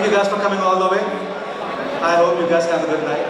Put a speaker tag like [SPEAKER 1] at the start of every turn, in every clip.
[SPEAKER 1] you guys for coming all the way. I hope you guys have a good night.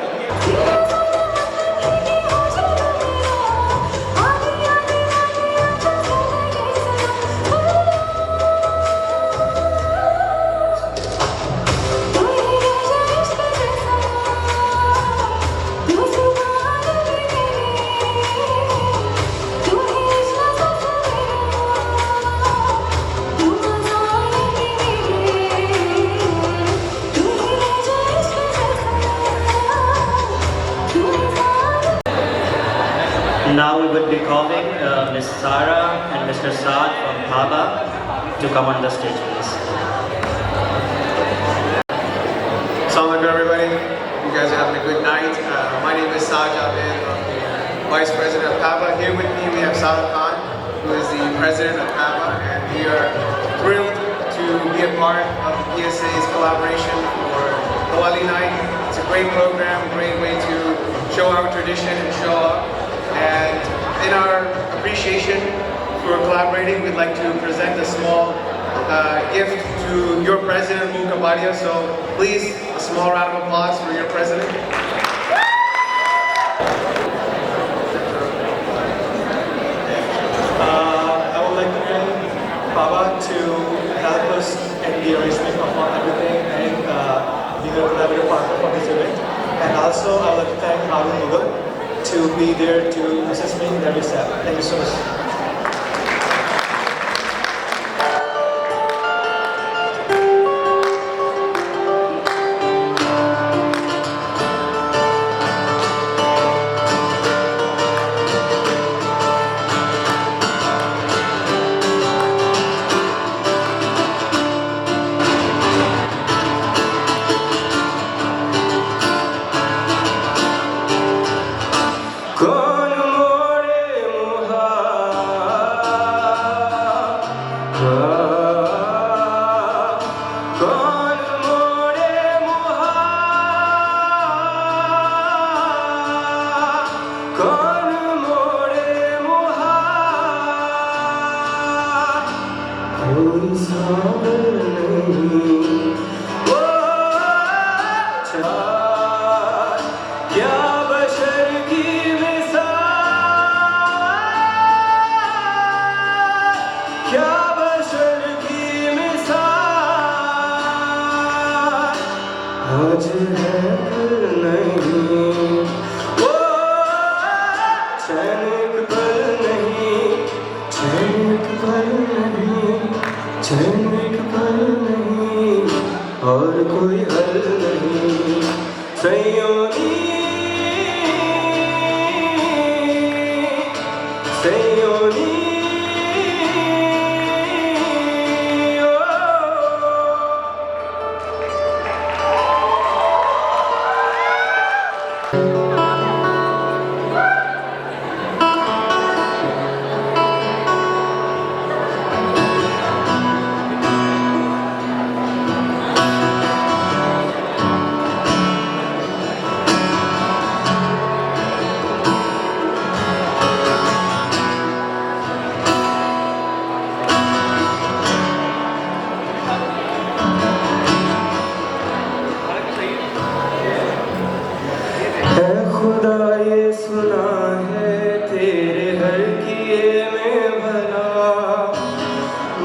[SPEAKER 2] Now we would be calling Ms. Sarah and Mr. Saad from PABPA to come on the stage, please.
[SPEAKER 3] Assalamu alaikum everybody. You guys are having a good night. My name is Saad Javed. I'm the Vice President of PABPA. Here with me we have Saad Khan, who is the President of PABPA, and we are thrilled to be a part of the PSA's collaboration for Qawali Night. It's a great program, a great way to show our tradition and show up. And in our appreciation for collaborating, we'd like to present a small gift to your president, Mehfil-e-Qawali. So please, a small round of applause for your president.
[SPEAKER 1] I would like to thank PABPA to help us in the arrangement of everything and being a collaborative partner for this event. And also, I would like to thank Harun Mughal to be there to assist me in every step. Thank you so much.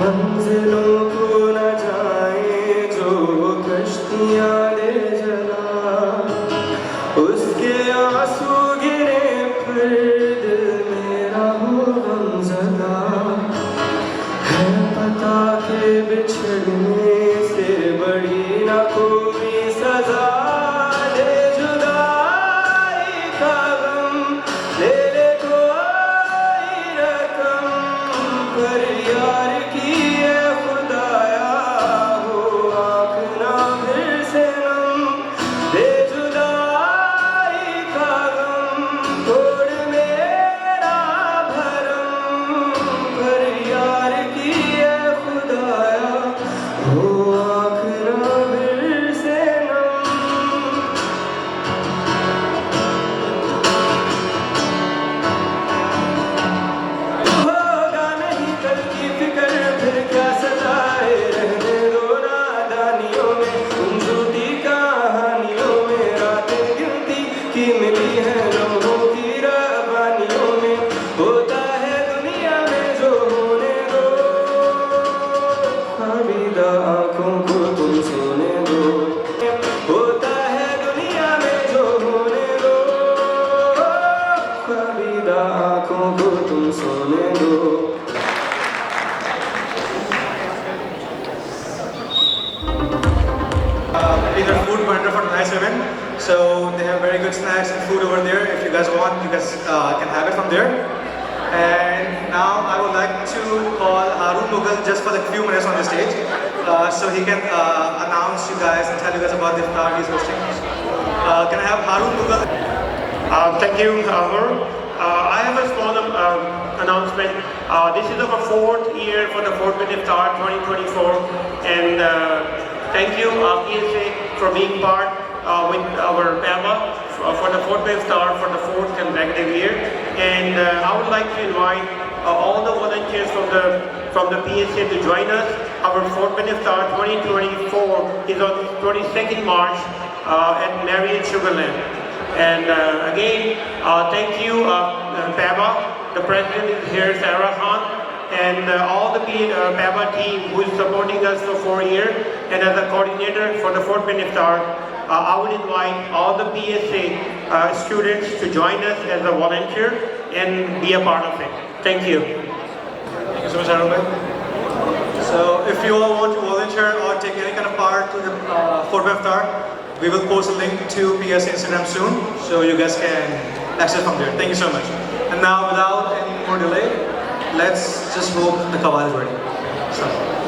[SPEAKER 4] मंजिलों को न जाए जो कश्तियाँ ले जला, उसके आंसू गिरे फिर दिल मेरा हो गमज़दा। है पता के बिछड़ने से बड़ी न कोई सजा, ले जुदाई का गम ले ले कोई रकम, पर यार की है खुदाया हो आँख ना फिर से नम। ले जुदाई का गम तोड़ मेरा भरम, पर यार की है खुदाया हो आँख ना फिर से नम। होगा नहीं कल की फिक्र फिर क्या सजाए, रहने दो नादानियों में उन झूठी कहानियों में, रातें गिनती की मिली है लोगों की रवानियों में। होता है दुनिया में जो होने दो, खाबीदा आँखों को तुम सोने दो। होता है दुनिया में जो होने दो, खाबीदा आँखों को तुम सोने दो।
[SPEAKER 1] Either food vendor for tonight's event. So they have very good snacks and food over there. If you guys want, you guys can have it from there. And now I would like to call Harun Mughal just for the few minutes on the stage, so he can announce you guys and tell you guys about the iftar he's hosting. Can I have Harun Mughal?
[SPEAKER 5] Thank you, Harun. I have a small announcement. This is our 4th year for the 4th Iftar 2024, and thank you, PSA, for being part with our PABPA for the 4th Iftar for the 4th consecutive year. And I would like to invite all the volunteers from the PSA to join us. Our 4th Iftar 2024 is on 22nd March at Marriott Sugarland. And again, thank you, PABPA. The president is here, Sarah Khan, and all the PABPA team who is supporting us for 4 years. And as a coordinator for the 4th Iftar, I would invite all the PSA students to join us as a volunteer and be a part of it. Thank you.
[SPEAKER 1] Thank you so much, Harun bhai. So if you all want to volunteer or take any kind of part to the 4th Iftar, we will post a link to PSA Instagram soon, so you guys can access from there. Thank you so much. And now, without any more delay, let's just hope the Qawali is ready. So.